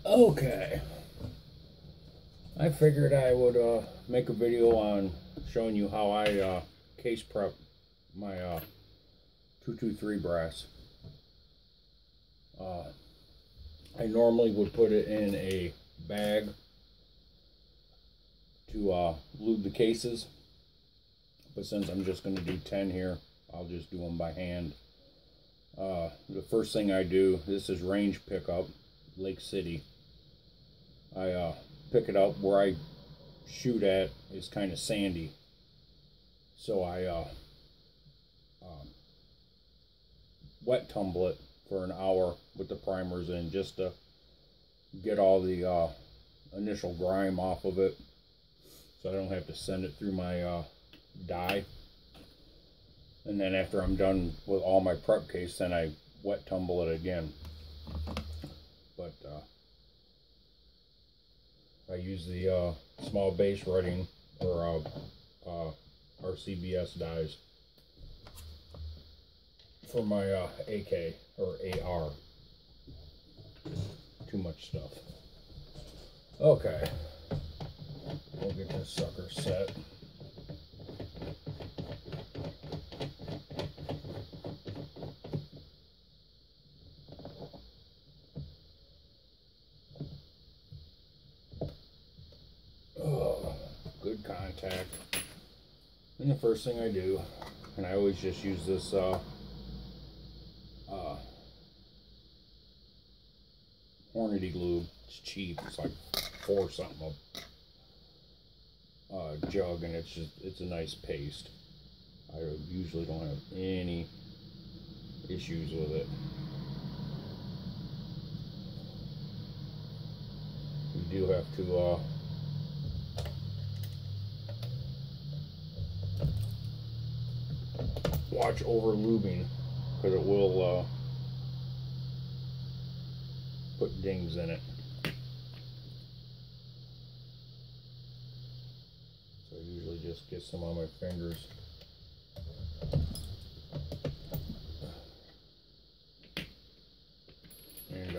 Okay, I figured I would make a video on showing you how I case prep my 223 brass. I normally would put it in a bag to lube the cases, but since I'm just going to do 10 here, I'll just do them by hand. The first thing I do, this is range pickup, Lake City. I pick it up where I shoot at is kind of sandy, so I wet tumble it for an hour with the primers in, just to get all the initial grime off of it, so I don't have to send it through my dye. And then after I'm done with all my prep case, then I wet tumble it again. But I use the small base Reading or RCBS dyes for my AK or AR. Too much stuff. Okay, we'll get this sucker set. Good contact. And the first thing I do, and I always just use this Hornady lube. It's cheap. It's like $4 something a jug, and it's a nice paste. I usually don't have any issues with it. You do have to watch over lubing, because it will put dings in it. So I usually just get some on my fingers. And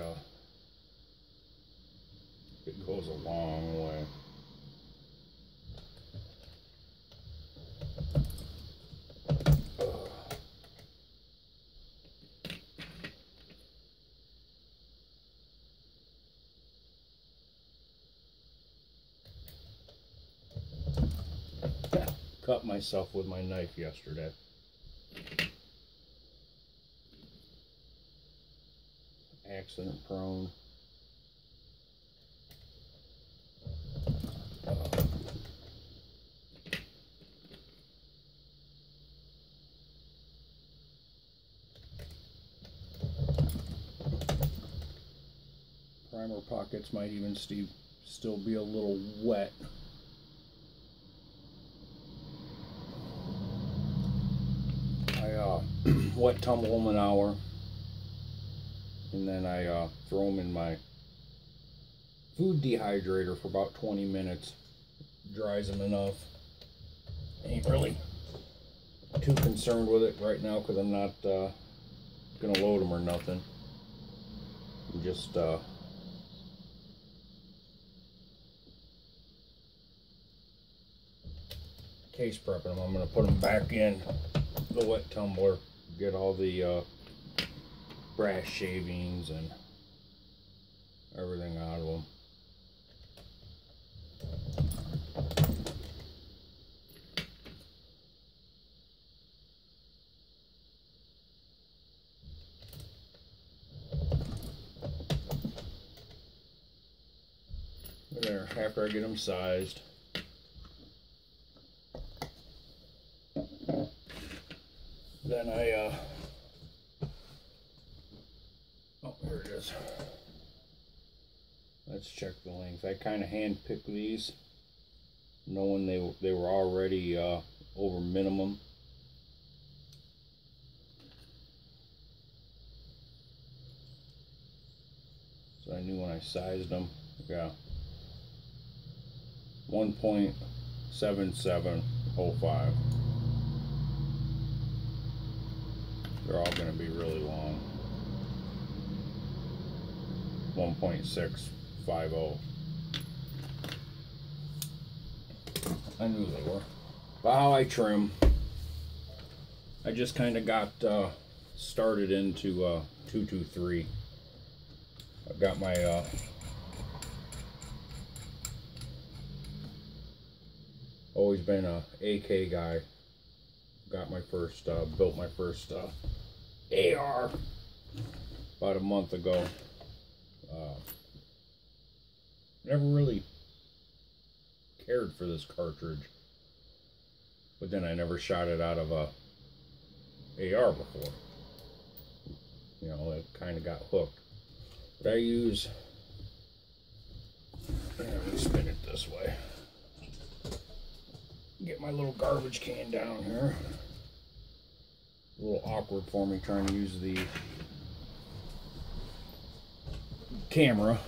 it goes a long way. Cut myself with my knife yesterday. Accident prone. Primer pockets might even still be a little wet. I wet tumble them an hour, and then I throw them in my food dehydrator for about 20 minutes. Dries them enough. Ain't really too concerned with it right now because I'm not gonna load them or nothing. I'm just case prepping them. I'm gonna put them back in the wet tumbler, get all the brass shavings and everything out of them. There, after I get them sized, then I oh, here it is. Let's check the length. I kind of hand pick these, knowing they were already over minimum. So I knew when I sized them, yeah, 1.7705. They're all going to be really long. 1.65 .50. I knew they were. But how I trim, I just kind of got started into 223. I've got my always been a AK guy. Got my first built my first AR about a month ago. Never really cared for this cartridge, but then I never shot it out of a AR before. You know, it kind of got hooked. But I use, let me spin it this way. Get my little garbage can down here. A little awkward for me trying to use the camera.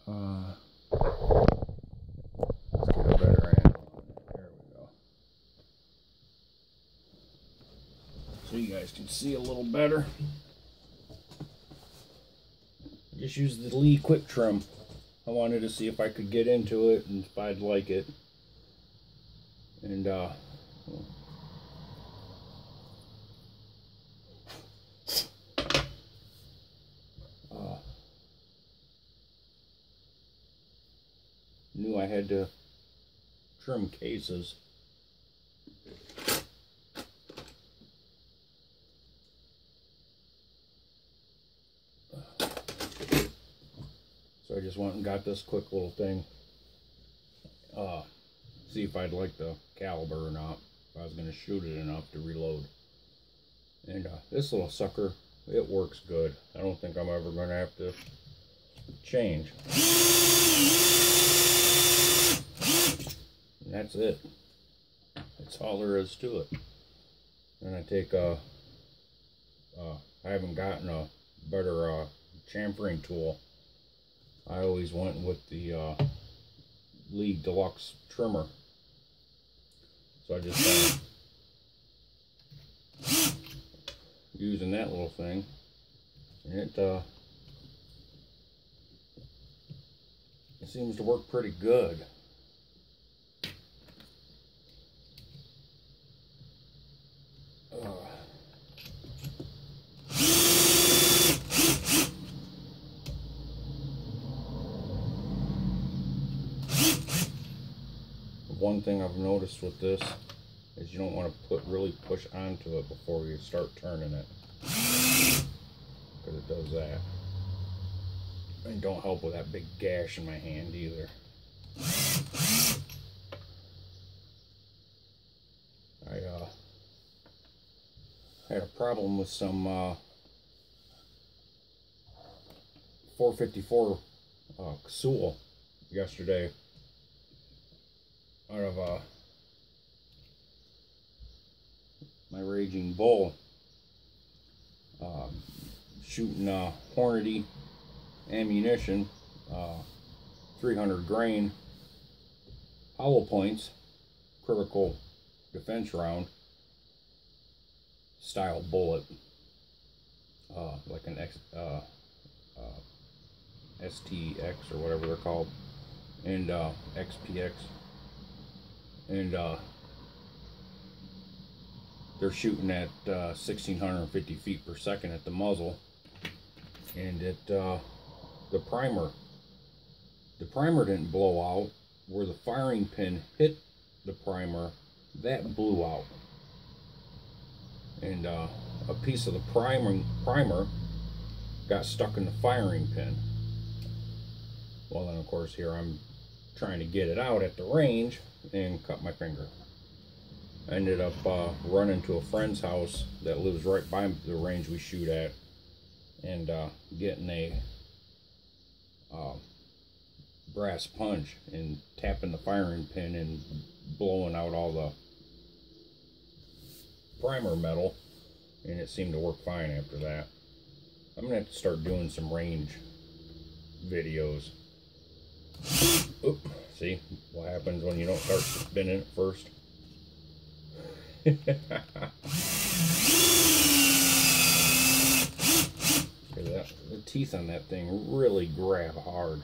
Let's get a better angle on it. There we go. So you guys can see a little better. Just use the Lee Quick Trim. I wanted to see if I could get into it and if I'd like it. And knew I had to trim cases. So I just went and got this quick little thing. See if I'd like the caliber or not. If I was going to shoot it enough to reload. And this little sucker, it works good. I don't think I'm ever going to have to change. And that's it. That's all there is to it. And I take I haven't gotten a better chamfering tool. I always went with the Lee Deluxe trimmer. So I just using that little thing, and it seems to work pretty good. One thing I've noticed with this is you don't want to really push onto it before you start turning it, because it does that. And don't help with that big gash in my hand either. I had a problem with some 454 Casull yesterday. Out of my Raging Bull, shooting Hornady ammunition, 300 grain hollow points, critical defense round style bullet, like an STX or whatever they're called, and XPX. And they're shooting at 1650 feet per second at the muzzle, and it the primer didn't blow out. Where the firing pin hit the primer, that blew out, and a piece of the primer got stuck in the firing pin. Well, then of course here I'm trying to get it out at the range and cut my finger. I ended up running to a friend's house that lives right by the range we shoot at, and getting a brass punch and tapping the firing pin and blowing out all the primer metal, and it seemed to work fine after that. I'm gonna have to start doing some range videos. Oop, see what happens when you don't start spinning it first. teeth on that thing really grab hard.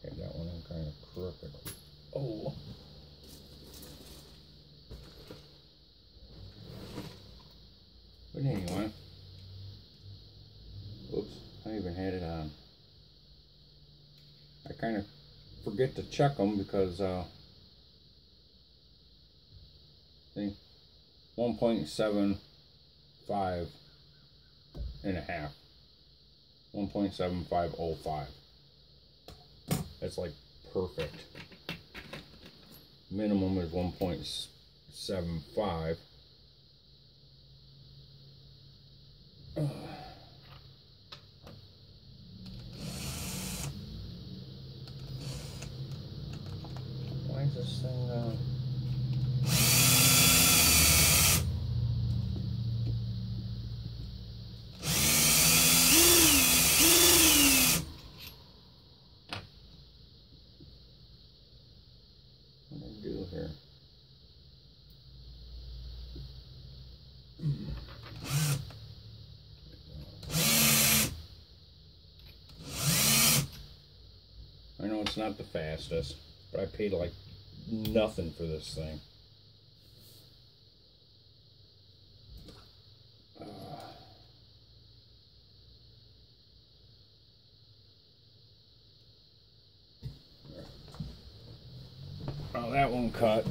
Okay, that one I'm kind of crooked. Oh. But anyway. Oops, I even had it on. I kind of forget to check them because see, 1.75 and a half. 1.7505. That's like perfect. Minimum is 1.75. Why is this thing what did I do here? I know it's not the fastest, but I paid like nothing for this thing. Oh, that one cut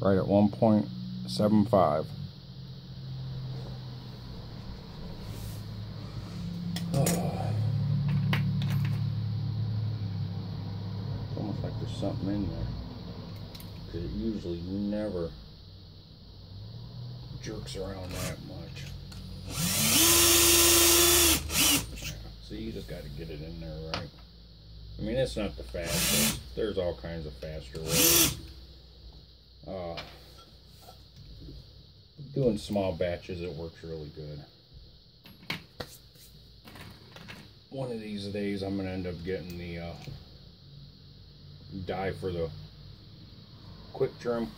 right at 1.75. Almost like there's something in there, because it usually never jerks around that much. So you just got to get it in there right. I mean, it's not the fastest. There's all kinds of faster ways. Doing small batches, it works really good. One of these days, I'm going to end up getting the dye for the Quick Trim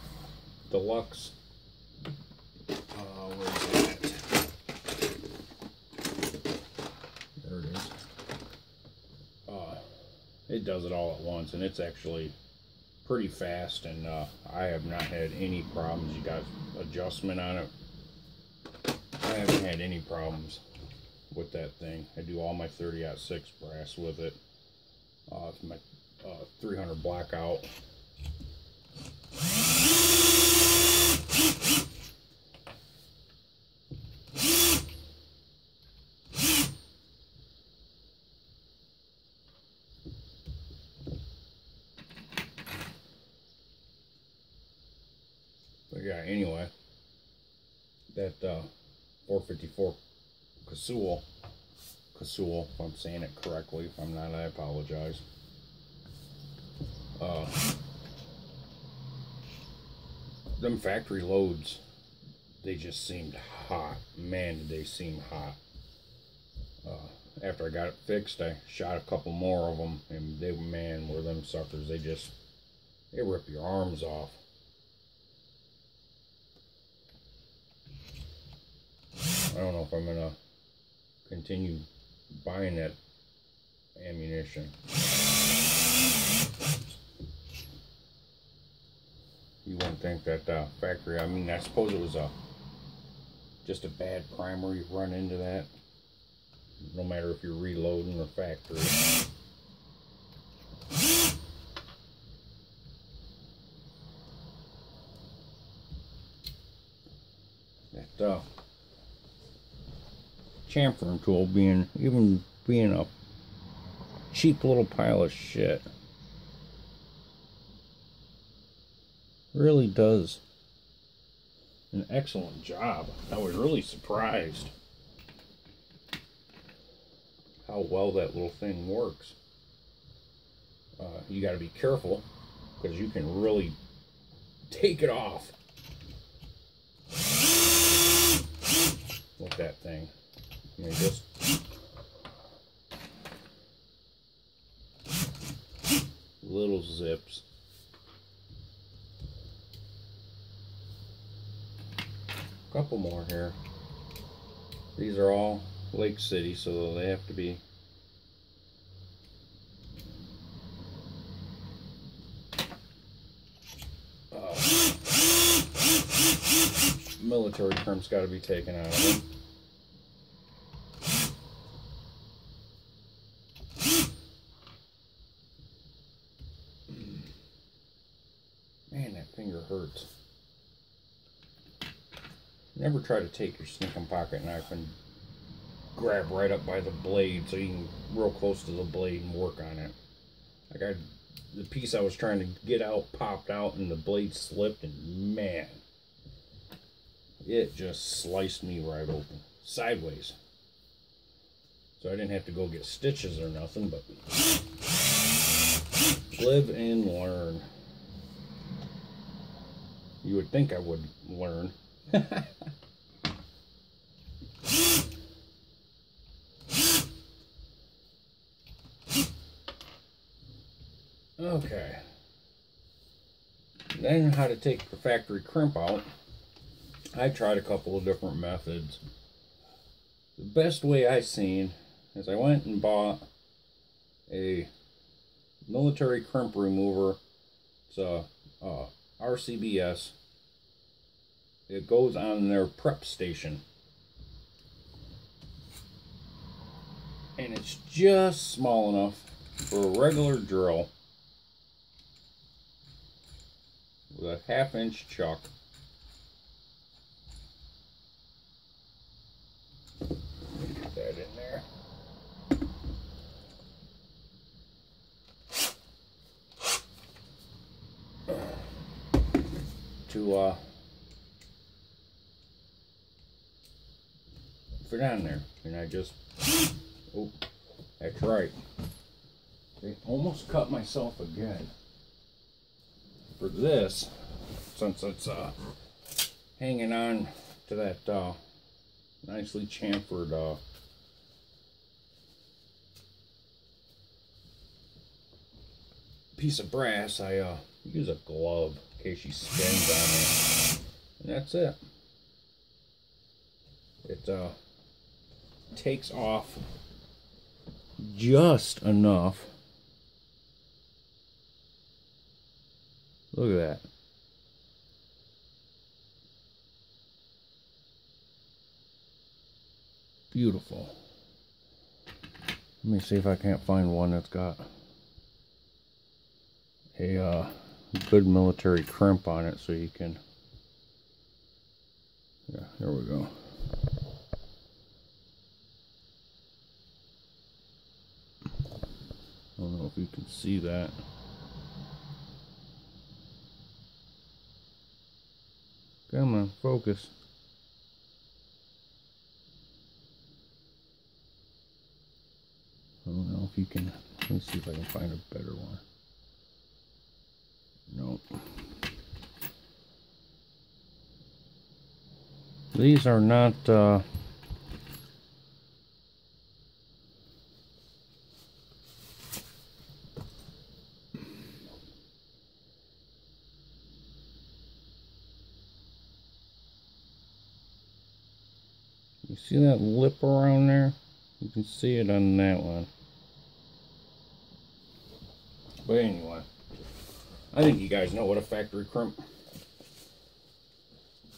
Deluxe. Where is it? There it is. It does it all at once, and it's actually pretty fast, and I have not had any problems. You got adjustment on it. I haven't had any problems with that thing. I do all my 30-06 brass with it. It's my 300 blackout. But yeah, anyway, that 454 Casull, if I'm saying it correctly. If I'm not, I apologize. Them factory loads, they just seemed hot. Man, did they seem hot. After I got it fixed, I shot a couple more of them, and they, man, were them suckers. They rip your arms off. I don't know if I'm gonna continue buying that ammunition. You wouldn't think that factory, I mean, I suppose it was just a bad primer. You run into that no matter if you're reloading or factory. That chamfering tool being a cheap little pile of shit really does an excellent job. I was really surprised how well that little thing works. You got to be careful because you can really take it off with that thing. I mean, just little zips. couple more here. These are all Lake City, so they have to be military crimp's got to be taken out of them. Man, that finger hurts. Never try to take your sneaking pocket knife and grab right up by the blade so you can real close to the blade and work on it. Like the piece I was trying to get out popped out and the blade slipped, and man, it just sliced me right open sideways. So I didn't have to go get stitches or nothing, but live and learn. You would think I would learn. Okay. Then how to take the factory crimp out. I tried a couple of different methods. The best way I seen is I went and bought a military crimp remover. It's a RCBS. It goes on their prep station. And it's just small enough for a regular drill with a 1/2 inch chuck. Get that in there. To fit on there, and I just, oh, that's right. I almost cut myself again. For this, since it's hanging on to that nicely chamfered piece of brass, I use a glove in case she spins on me, and that's it. It takes off just enough. Look at that. Beautiful. Let me see if I can't find one that's got a good military crimp on it so you can, yeah, there we go. I don't know if you can see that. Come on, focus. I don't know if you can, let me see if I can find a better one. Nope. These are not, you see that lip around there? You can see it on that one. But anyway, I think you guys know what a factory crimp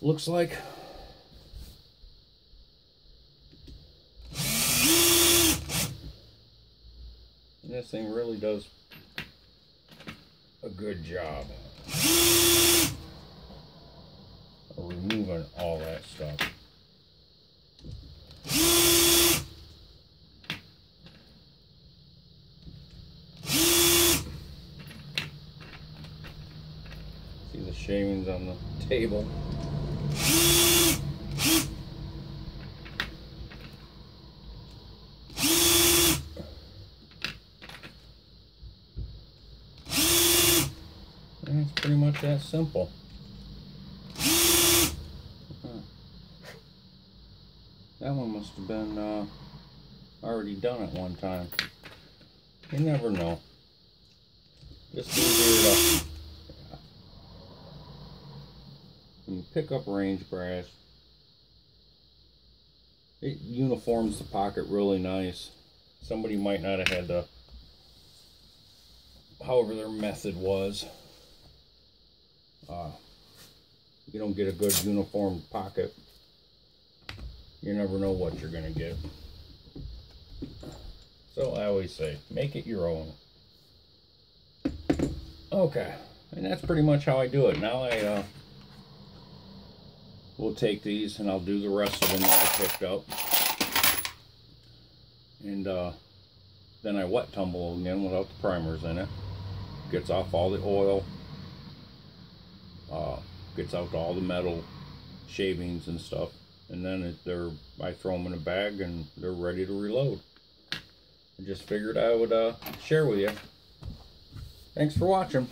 looks like. And this thing really does a good job of removing all that stuff. See the shavings on the table. And it's pretty much that simple. That one must have been already done at one time. You never know. Just easier to, when you pick up range brass, It uniforms the pocket really nice. Somebody might not have had the, however their method was. You don't get a good uniform pocket, you never know what you're gonna get. So I always say, make it your own. Okay, and that's pretty much how I do it. Now I will take these and I'll do the rest of them that I picked up. And then I wet tumble again without the primers in it. Gets off all the oil. Gets out all the metal shavings and stuff. And then I throw them in a bag and they're ready to reload. I just figured I would share with you. Thanks for watching.